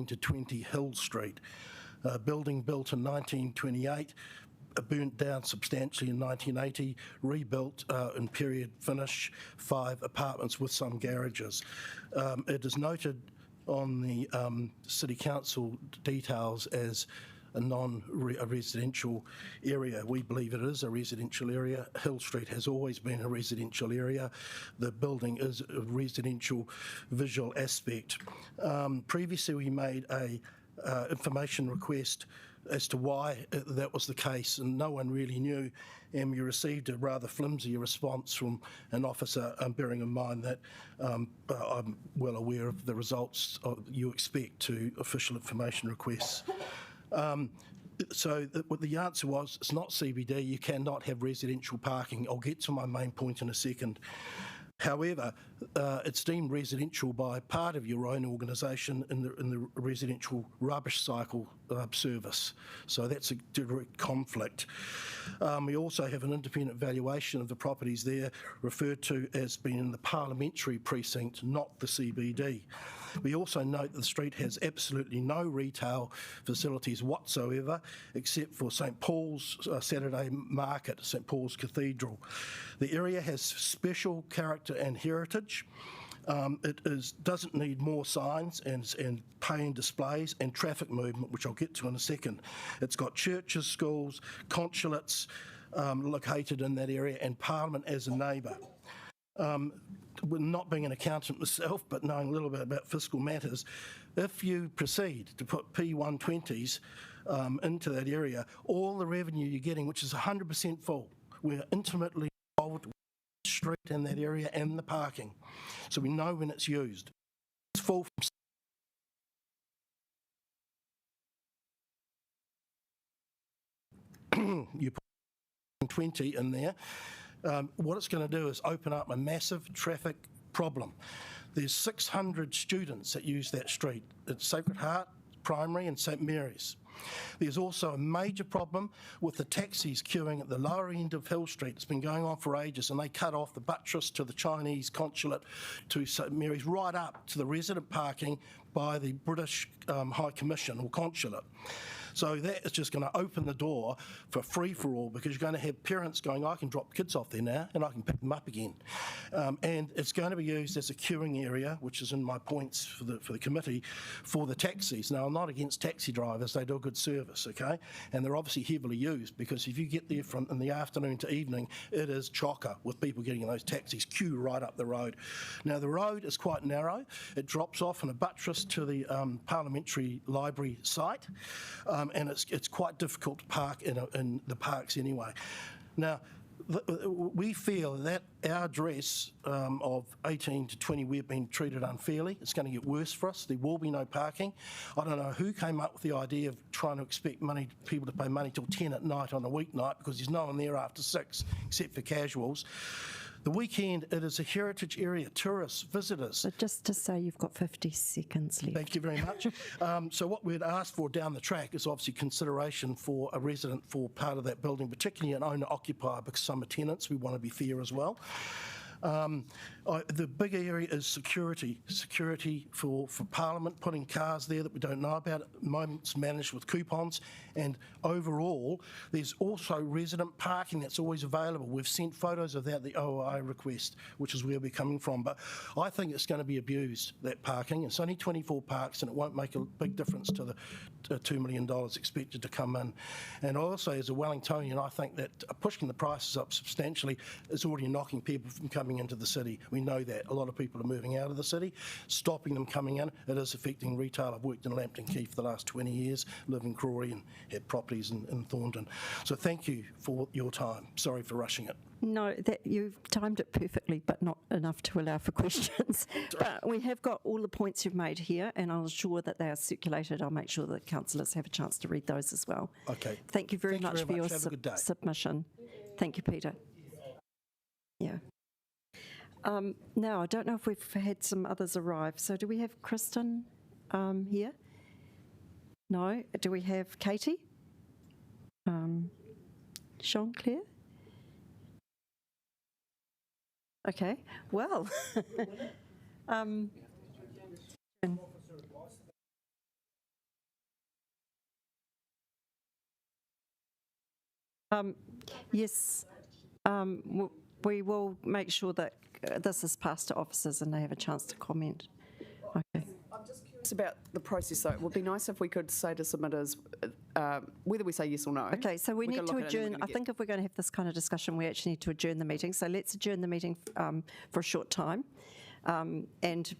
to 20 Hill Street. A building built in 1928, burnt down substantially in 1980, rebuilt in period finish, 5 apartments with some garages. It is noted on the City Council details as a non-residential area. We believe it is a residential area. Hill Street has always been a residential area. The building is a residential visual aspect. Previously we made a information request as to why that was the case, and no one really knew, and we received a rather flimsy response from an officer, bearing in mind that I'm well aware of the results you expect to official information requests. So the answer was, it's not CBD, you cannot have residential parking. I'll get to my main point in a second. However, it's deemed residential by part of your own organisation in the residential rubbish cycle service. So that's a direct conflict. We also have an independent valuation of the properties there, referred to as being in the parliamentary precinct, not the CBD. We also note that the street has absolutely no retail facilities whatsoever, except for St Paul's Saturday market, St Paul's Cathedral. The area has special character and heritage. It doesn't need more signs and paying displays and traffic movement, which I'll get to in a second. It's got churches, schools, consulates located in that area, and Parliament as a neighbour. Not being an accountant myself, but knowing a little bit about fiscal matters, if you proceed to put P120s into that area, all the revenue you're getting, which is 100% full, we're intimately involved with the street in that area and the parking, so we know when it's used. It's full from you put 20 in there. What it's going to do is open up a massive traffic problem. There's 600 students that use that street. It's Sacred Heart Primary and St Mary's. There's also a major problem with the taxis queuing at the lower end of Hill Street. It's been going on for ages, and they cut off the buttress to the Chinese consulate to St Mary's, right up to the resident parking by the British High Commission or consulate. So that is just going to open the door for free-for-all, because you're going to have parents going, I can drop kids off there now and I can pick them up again. And it's going to be used as a queuing area, which is in my points for the committee, for the taxis. Now, I'm not against taxi drivers. They do a good service, okay? And they're obviously heavily used, because if you get there from in the afternoon to evening, it is chocker with people getting in those taxis, queue right up the road. Now, the road is quite narrow. It drops off in a buttress to the Parliamentary Library site. And it's quite difficult to park in the parks anyway. Now, we feel that our address of 18 to 20, we've been treated unfairly. It's going to get worse for us. There will be no parking. I don't know who came up with the idea of trying to expect people to pay money till 10 at night on a weeknight, because there's no one there after 6 except for casuals. The weekend, it is a heritage area, tourists, visitors. So just to say, you've got 50 seconds left. Thank you very much. So what we'd ask for down the track is obviously consideration for a resident for part of that building, particularly an owner-occupier, because some are tenants. We want to be fair as well. The big area is security for Parliament, putting cars there that we don't know about. At the moment, it's managed with coupons, and overall there's also resident parking that's always available. We've sent photos of that at the OOI request, which is where we're coming from, but I think it's going to be abused, that parking. It's only 24 parks, and it won't make a big difference to the $2 million expected to come in. And also, as a Wellingtonian, I think that pushing the prices up substantially is already knocking people from coming into the city. We know that. A lot of people are moving out of the city, stopping them coming in. It is affecting retail. I've worked in Lambton Quay for the last 20 years, live in Crawley and had properties in Thornton. So thank you for your time. Sorry for rushing it. No, you've timed it perfectly, but not enough to allow for questions. But we have got all the points you've made here, and I'll ensure that they are circulated. I'll make sure that councillors have a chance to read those as well. Okay. Thank you very much for your submission. Thank you, Peter. Yeah. Now, I don't know if we've had some others arrive. So do we have Kristen here? No. Do we have Katie? Jean-Claire? Okay. Well, Yes, we will make sure that this is passed to officers and they have a chance to comment. Okay. It's about the process, though. It would be nice if we could say to submitters whether we say yes or no. Okay, so we need can to look at it and we're adjourn. gonna I think if we're going to have this kind of discussion, we actually need to adjourn the meeting. So let's adjourn the meeting for a short time. And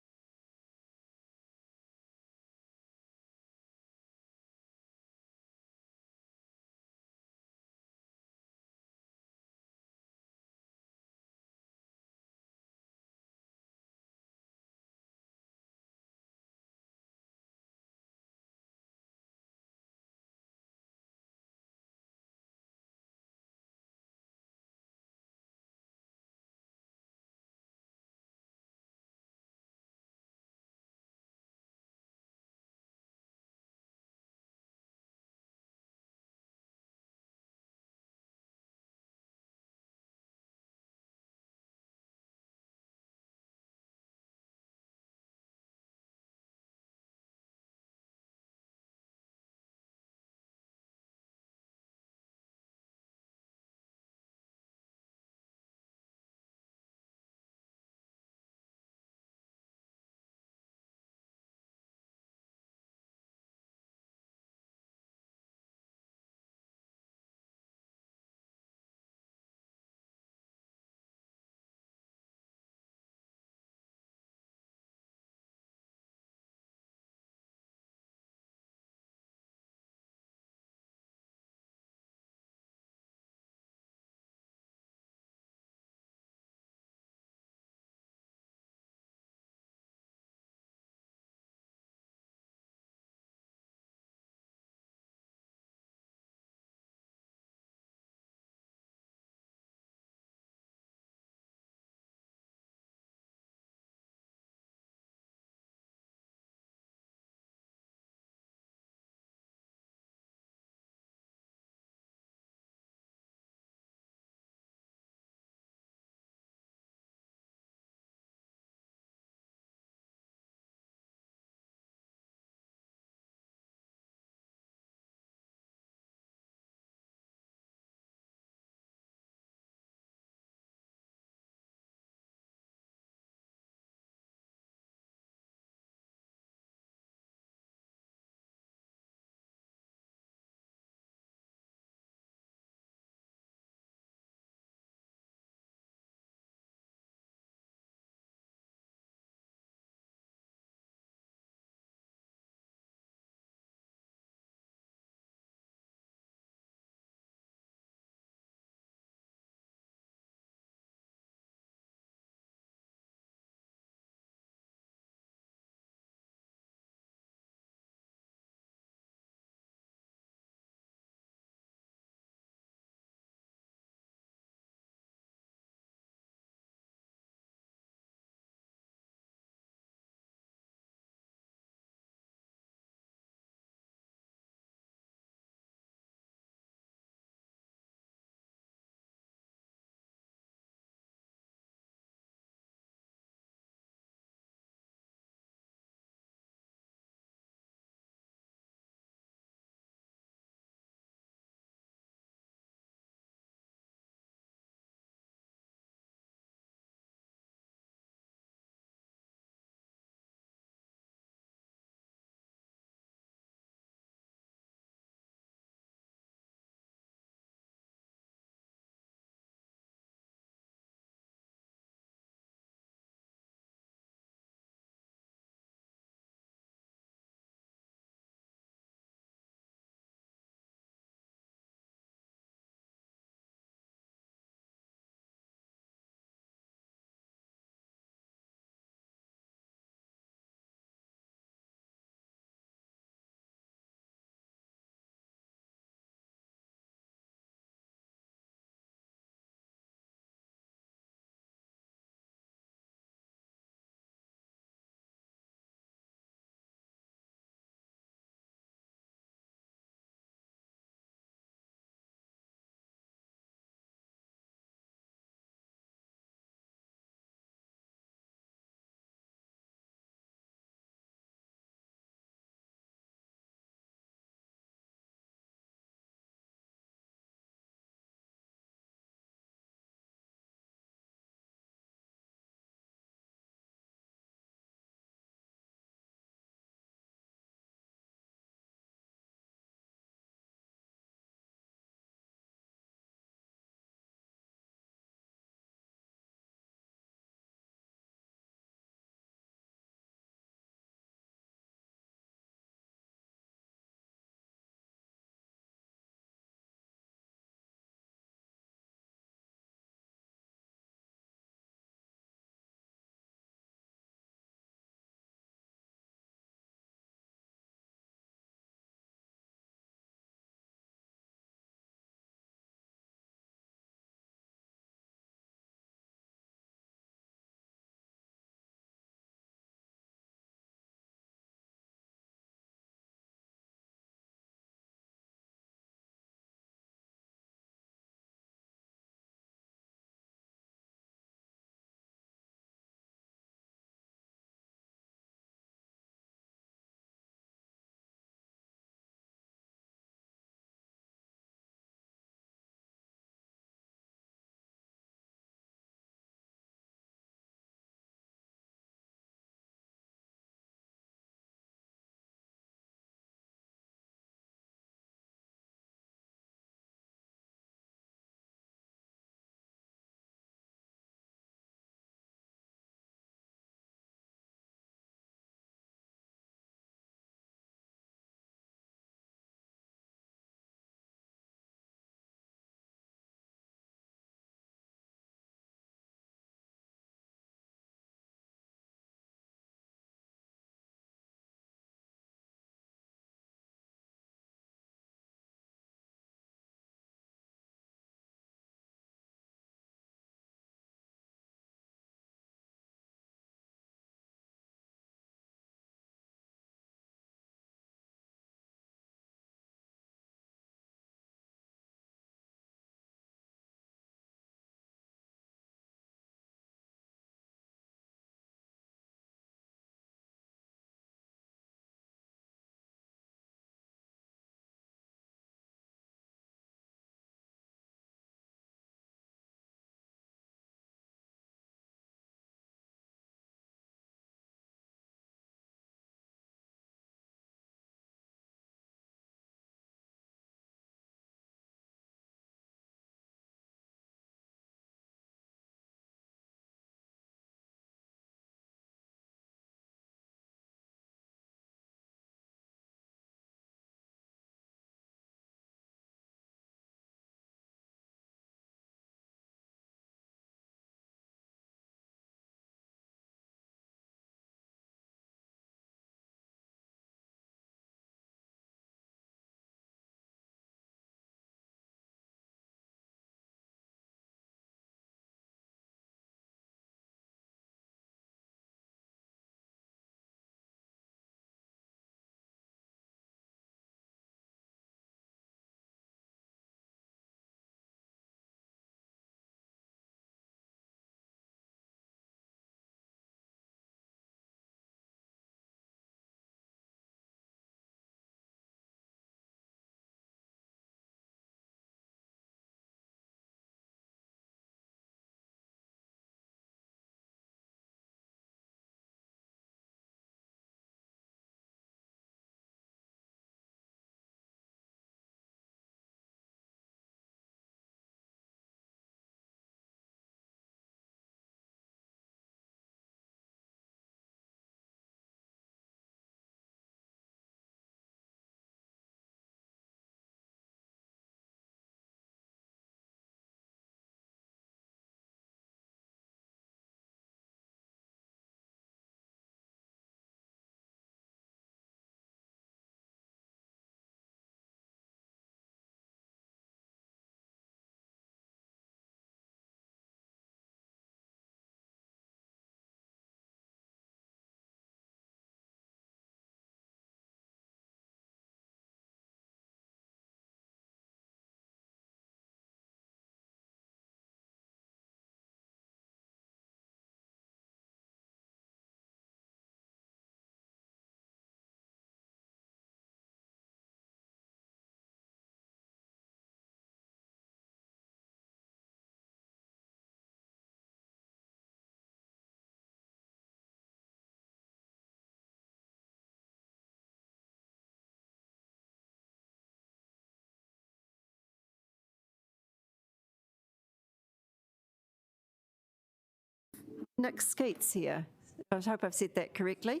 Nick Skeets here. I hope I've said that correctly.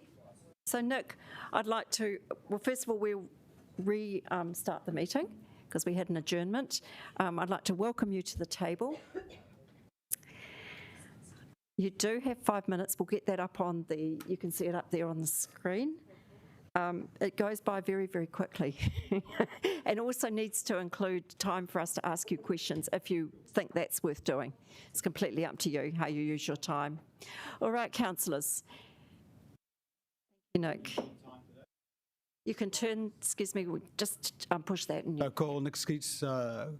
So Nick, I'd like to, well, first of all, we'll restart the meeting because we had an adjournment. I'd like to welcome you to the table. You do have 5 minutes. We'll get that up on the, you can see it up there on the screen. It goes by very, very quickly and also needs to include time for us to ask you questions if you think that's worth doing. It's completely up to you how you use your time. All right, councillors. Thank you, Nick. You can turn, excuse me, just push that. And Ko Nick Skeets,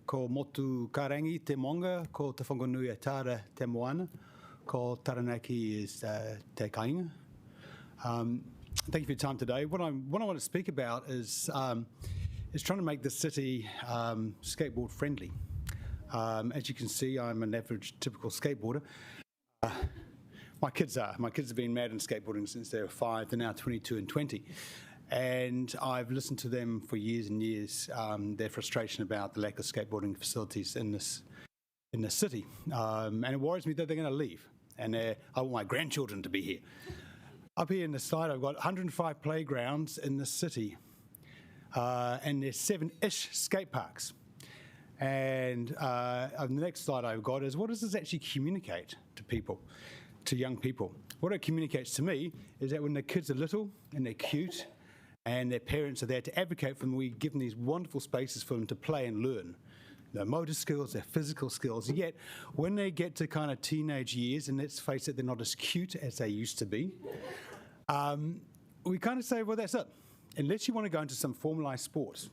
ko motu karangi te monga, ko te whangonui atara te moana, ko taranaki is te kainga. Thank you for your time today. What I want to speak about is trying to make the city skateboard friendly. As you can see, I'm an average, typical skateboarder. My kids have been mad in skateboarding since they were 5. They're now 22 and 20. And I've listened to them for years and years, their frustration about the lack of skateboarding facilities in this city. And it worries me that they're going to leave. And I want my grandchildren to be here. Up here in the slide, I've got 105 playgrounds in the city, and there's 7-ish skate parks. And on the next slide I've got is, what does this actually communicate to people, to young people? What it communicates to me is that when the kids are little and they're cute and their parents are there to advocate for them, we give them these wonderful spaces for them to play and learn. Their motor skills, their physical skills. Yet, when they get to kind of teenage years, and let's face it, they're not as cute as they used to be, we kind of say, well, that's it. Unless you want to go into some formalised sports,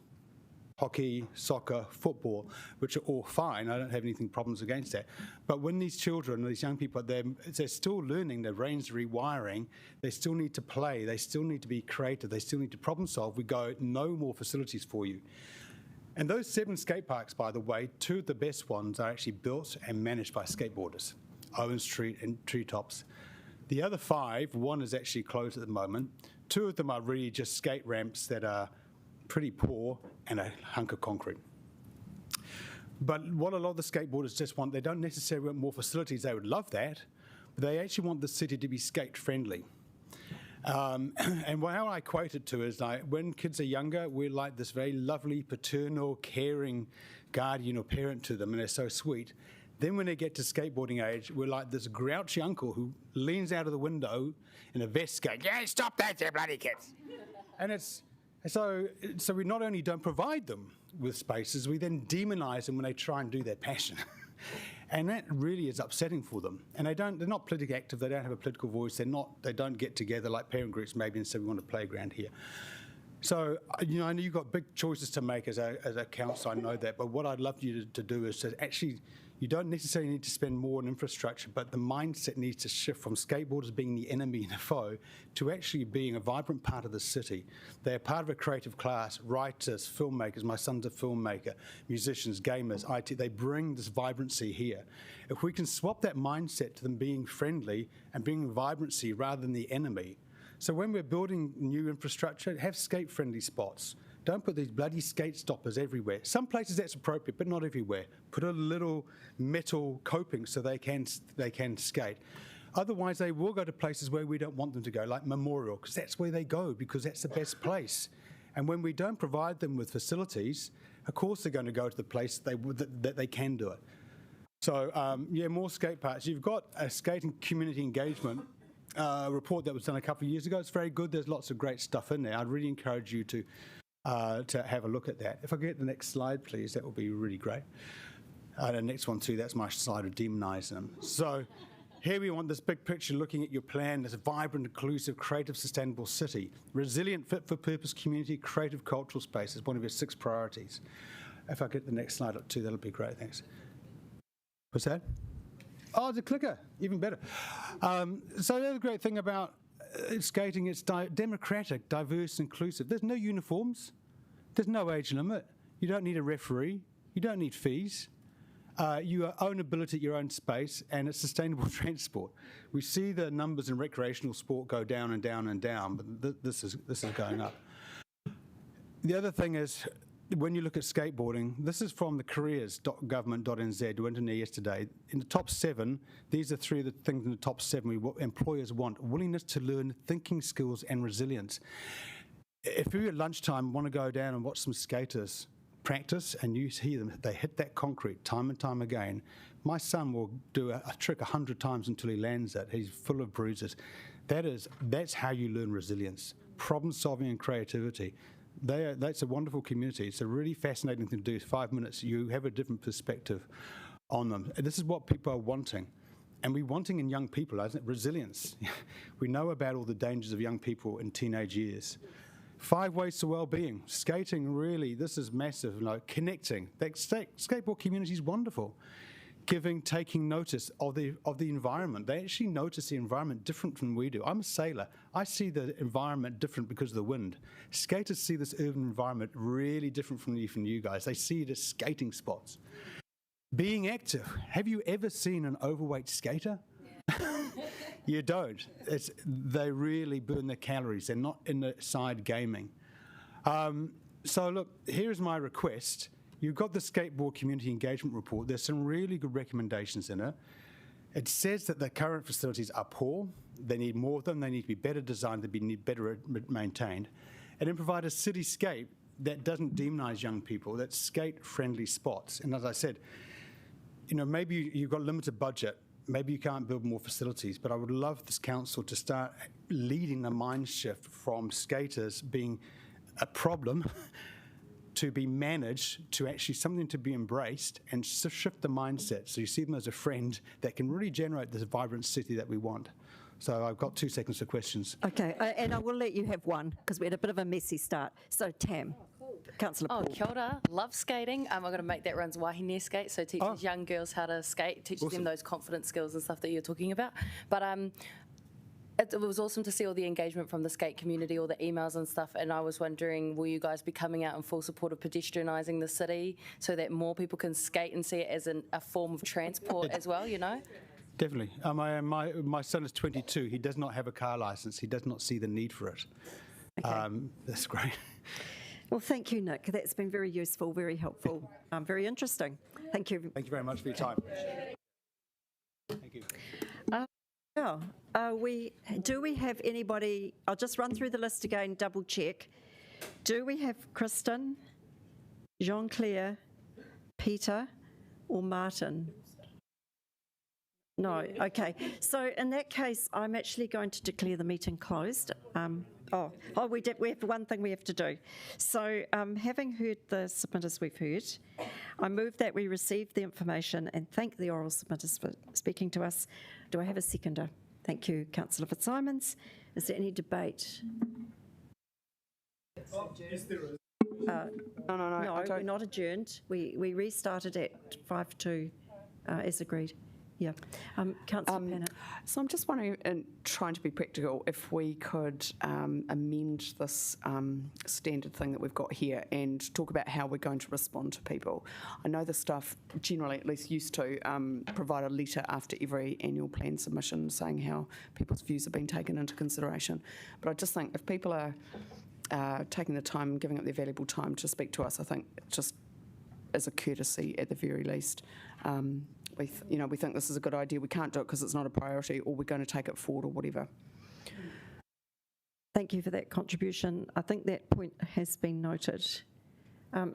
hockey, soccer, football, which are all fine. I don't have anything problems against that. But when these children, these young people, they're still learning, their brains rewiring, they still need to play, they still need to be creative, they still need to problem solve, we go, no more facilities for you. And those 7 skate parks, by the way, 2 of the best ones are actually built and managed by skateboarders, Owen Street and Treetops. The other 5, 1 is actually closed at the moment. 2 of them are really just skate ramps that are pretty poor and a hunk of concrete. But what a lot of the skateboarders just want, they don't necessarily want more facilities, they would love that, but they actually want the city to be skate friendly. And how I equate it to is like when kids are younger, we're like this very lovely, paternal, caring guardian or parent to them, and they're so sweet. Then when they get to skateboarding age, we're like this grouchy uncle who leans out of the window in a vest going, yeah, stop that, you bloody kids. And it's so we not only don't provide them with spaces, we then demonize them when they try and do their passion. And that really is upsetting for them. And they're not politically active, they don't have a political voice, they don't get together like parent groups maybe and say we want a playground here. So, I know you've got big choices to make as a council, I know that, but what I'd love you to do is to actually, you don't necessarily need to spend more on infrastructure, but the mindset needs to shift from skateboarders being the enemy and the foe to actually being a vibrant part of the city. They're part of a creative class, writers, filmmakers, my son's a filmmaker, musicians, gamers, IT, they bring this vibrancy here. If we can swap that mindset to them being friendly and bringing vibrancy rather than the enemy. So when we're building new infrastructure, have skate-friendly spots. Don't put these bloody skate stoppers everywhere. Some places that's appropriate, but not everywhere. Put a little metal coping so they can skate. Otherwise, they will go to places where we don't want them to go, like Memorial, because that's where they go, because that's the best place. And when we don't provide them with facilities, of course they're going to go to the place that they can do it. So, yeah, more skate parks. You've got a skating community engagement report that was done a couple of years ago. It's very good. There's lots of great stuff in there. I'd really encourage you to have a look at that. If I get the next slide, please, that would be really great. The next one too, that's my slide of demonising them. So here we want this big picture looking at your plan, this vibrant, inclusive, creative, sustainable city. Resilient, fit-for-purpose community, creative cultural space is one of your 6 priorities. If I get the next slide up too, that'll be great, thanks. What's that? Oh, it's a clicker, even better. So the other great thing about skating, it's democratic, diverse, inclusive. There's no uniforms. There's no age limit. You don't need a referee. You don't need fees. You own ability at your own space, and it's sustainable transport. We see the numbers in recreational sport go down and down and down, but this is going up. The other thing is, when you look at skateboarding, this is from the careers.government.nz. We went in there yesterday. In the top 7, these are 3 of the things in the top 7 what employers want: willingness to learn, thinking skills, and resilience. If you at lunchtime want to go down and watch some skaters practice and you hear them, they hit that concrete time and time again. My son will do a trick 100 times until he lands it. He's full of bruises. That's how you learn resilience, problem solving and creativity. That's a wonderful community. It's a really fascinating thing to do. 5 minutes, you have a different perspective on them. And this is what people are wanting. And we're wanting in young people, isn't it? Resilience. We know about all the dangers of young people in teenage years. 5 ways to well-being. Skating, really, this is massive. Like connecting. That skateboard community is wonderful. Giving, taking notice of the environment. They actually notice the environment different from we do. I'm a sailor. I see the environment different because of the wind. Skaters see this urban environment really different from you guys. They see it as skating spots. Being active. Have you ever seen an overweight skater? You don't. They really burn their calories. They're not in the side gaming. So look, here's my request. You've got the Skateboard Community Engagement Report. There's some really good recommendations in it. It says that the current facilities are poor. They need more of them. They need to be better designed. They need better maintained. And then provide a cityscape that doesn't demonise young people, that's skate-friendly spots. And as I said, maybe you've got a limited budget. Maybe you can't build more facilities, but I would love this council to start leading the mind shift from skaters being a problem to be managed to actually something to be embraced, and shift the mindset so you see them as a friend that can really generate this vibrant city that we want. So I've got 2 seconds for questions. Okay, and I will let you have one because we had a bit of a messy start. So Tam, Councillor Paul. Kia ora, love skating. I'm going to make that runs wahine skate, so teaches young girls how to skate, teaches them those confidence skills and stuff that you're talking about. But it was awesome to see all the engagement from the skate community, all the emails and stuff, and I was wondering, will you guys be coming out in full support of pedestrianising the city so that more people can skate and see it as a form of transport as well, Definitely. My son is 22. He does not have a car licence. He does not see the need for it. Okay. That's great. Well, thank you, Nick. That's been very useful, very helpful, very interesting. Thank you. Thank you very much for your time. Thank you. Now, do we have anybody? I'll just run through the list again, double check. Do we have Kristen, Jean-Claire, Peter, or Martin? No, okay. So in that case, I'm actually going to declare the meeting closed. We have one thing we have to do. So having heard the submitters we've heard, I move that we receive the information and thank the oral submitters for speaking to us. Do I have a seconder? Thank you, Councillor Fitzsimons. Is there any debate? No, No, we're not adjourned. We restarted at 5:02 as agreed. Yeah. Councillor Pennant. So I'm just wondering, and trying to be practical, if we could amend this standard thing that we've got here and talk about how we're going to respond to people. I know the staff generally, at least used to, provide a letter after every annual plan submission saying how people's views have been taken into consideration. But I just think if people are taking the time, giving up their valuable time to speak to us, I think just as a courtesy at the very least, we think this is a good idea. We can't do it because it's not a priority, or we're going to take it forward or whatever. Thank you for that contribution. I think that point has been noted.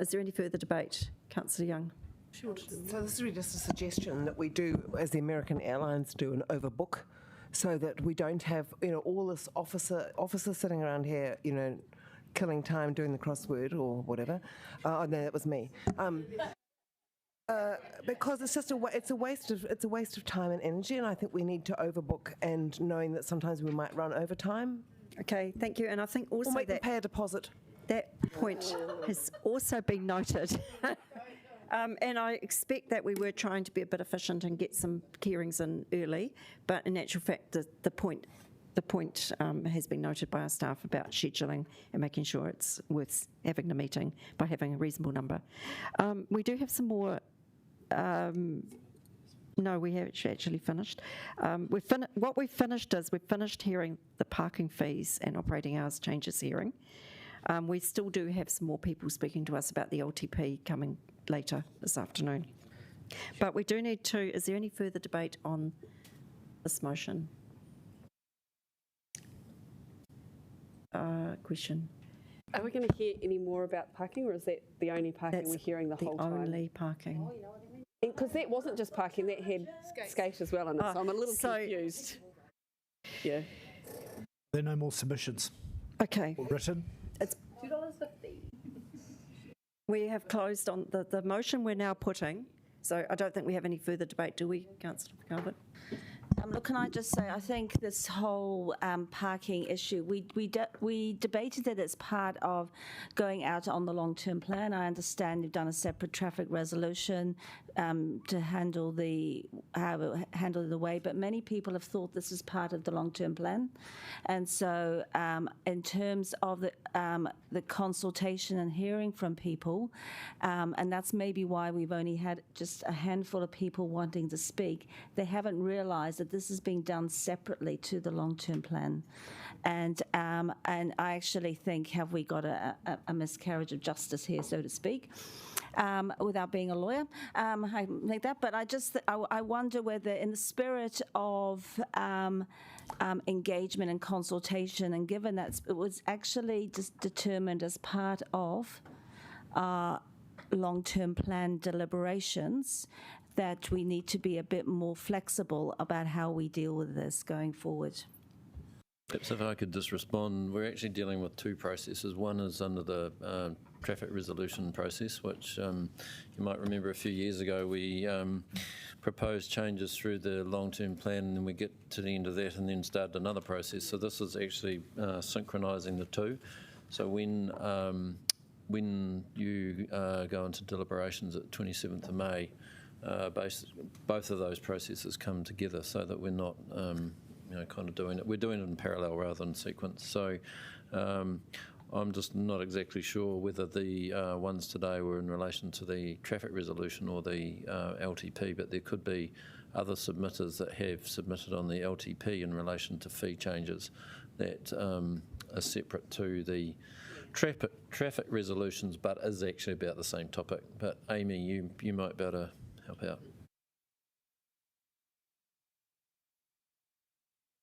Is there any further debate? Councillor Young. Sure. So this is really just a suggestion that we do, as the American Airlines do, an overbook, so that we don't have all this officer sitting around here, killing time doing the crossword or whatever. Oh no, that was me. Because it's just it's a waste of time and energy, and I think we need to overbook, and knowing that sometimes we might run over time. Okay, thank you. And I think also or make them that pay a deposit. That point has also been noted. And I expect that we were trying to be a bit efficient and get some hearings in early, but in actual fact, the point has been noted by our staff about scheduling and making sure it's worth having the meeting by having a reasonable number. We do have some more. No, we have actually finished. What we've finished is we've finished hearing the parking fees and operating hours changes hearing. We still do have some more people speaking to us about the LTP coming later this afternoon. But we do need to, is there any further debate on this motion? Question. Are we going to hear any more about parking, or is that the only parking we're hearing the whole time? Only parking. Because that wasn't just parking, that had skate as well in it, so I'm a little confused. Yeah. There are no more submissions Okay. written. It's $2.50. We have closed on the motion we're now putting, so I don't think we have any further debate, do we, Councillor McCarver? Look, can I just say, I think this whole parking issue, we debated it as part of going out on the long-term plan. I understand you've done a separate traffic resolution to handle the way, but many people have thought this is part of the long-term plan. And so in terms of the consultation and hearing from people, and that's maybe why we've only had just a handful of people wanting to speak, they haven't realised that this is being done separately to the long-term plan. And I actually think, have we got a miscarriage of justice here, so to speak, without being a lawyer, I think that. But I wonder whether, in the spirit of engagement and consultation, and given that it was actually just determined as part of long-term plan deliberations, that we need to be a bit more flexible about how we deal with this going forward. Perhaps if I could just respond, we're actually dealing with two processes. One is under the traffic resolution process, which you might remember a few years ago we proposed changes through the long-term plan, and then we get to the end of that and then start another process. So this is actually synchronising the two. So when you go into deliberations at 27th of May, both of those processes come together so that we're not kind of doing it. We're doing it in parallel rather than sequence. So I'm just not exactly sure whether the ones today were in relation to the traffic resolution or the LTP, but there could be other submitters that have submitted on the LTP in relation to fee changes that are separate to the traffic resolutions, but is actually about the same topic. But Amy, you might be able to help out.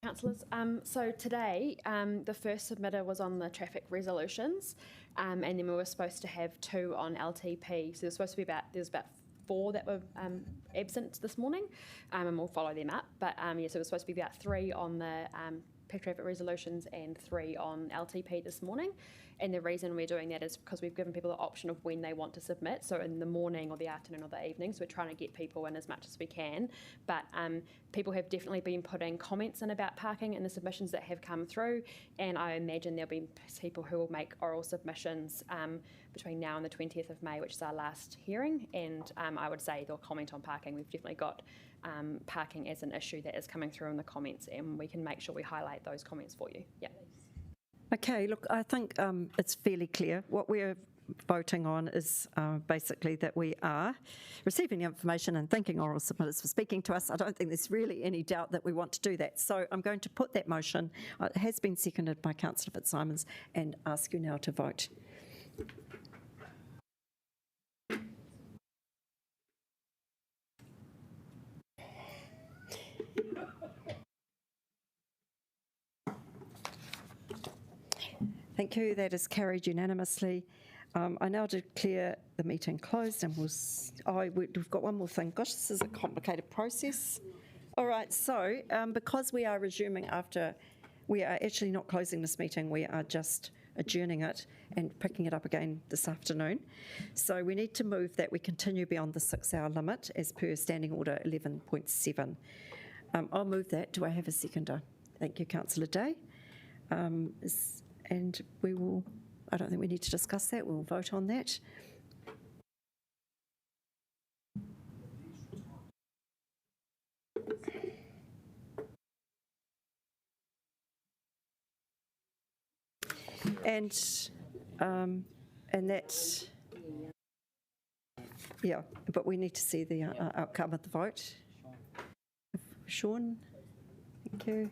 Councillors, so today the first submitter was on the traffic resolutions, and then we were supposed to have 2 on LTP. So there's supposed to be there's about 4 that were absent this morning, and we'll follow them up. But so it was supposed to be about 3 on the traffic resolutions and 3 on LTP this morning. And the reason we're doing that is because we've given people the option of when they want to submit, so in the morning or the afternoon or the evening, so we're trying to get people in as much as we can. But people have definitely been putting comments in about parking in the submissions that have come through, and I imagine there'll be people who will make oral submissions between now and the 20th of May, which is our last hearing, and I would say they'll comment on parking. We've definitely got parking as an issue that is coming through in the comments, and we can make sure we highlight those comments for you. Yeah. Okay, look, I think it's fairly clear. What we're voting on is basically that we are receiving the information and thanking oral submitters for speaking to us. I don't think there's really any doubt that we want to do that. So I'm going to put that motion, it has been seconded by Councillor Fitzsimons, and ask you now to vote. Thank you. That is carried unanimously. I now declare the meeting closed, and we've got one more thing. Gosh, this is a complicated process. All right, so because we are resuming we are actually not closing this meeting, we are just adjourning it and picking it up again this afternoon. So we need to move that we continue beyond the 6-hour limit as per Standing Order 11.7. I'll move that. Do I have a seconder? Thank you, Councillor Day. And we will, I don't think we need to discuss that, we'll vote on that. And that's, yeah, but we need to see the outcome of the vote. Sean, thank you.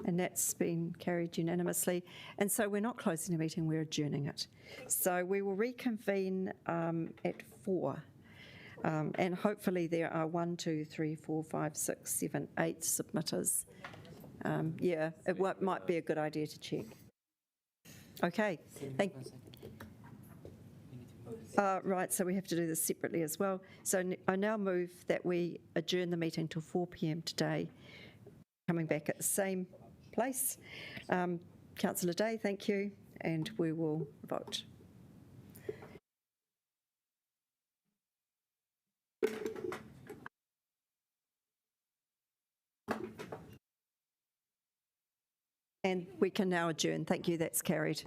And that's been carried unanimously. And so we're not closing the meeting, we're adjourning it. So we will reconvene at 4. And hopefully there are 1, 2, 3, 4, 5, 6, 7, 8 submitters. Yeah, it might be a good idea to check. Okay, thank right, so we have to do this separately as well. So I now move that we adjourn the meeting till 4 p.m. today, coming back at the same place. Councillor Day, thank you, and we will vote. And we can now adjourn. Thank you, that's carried.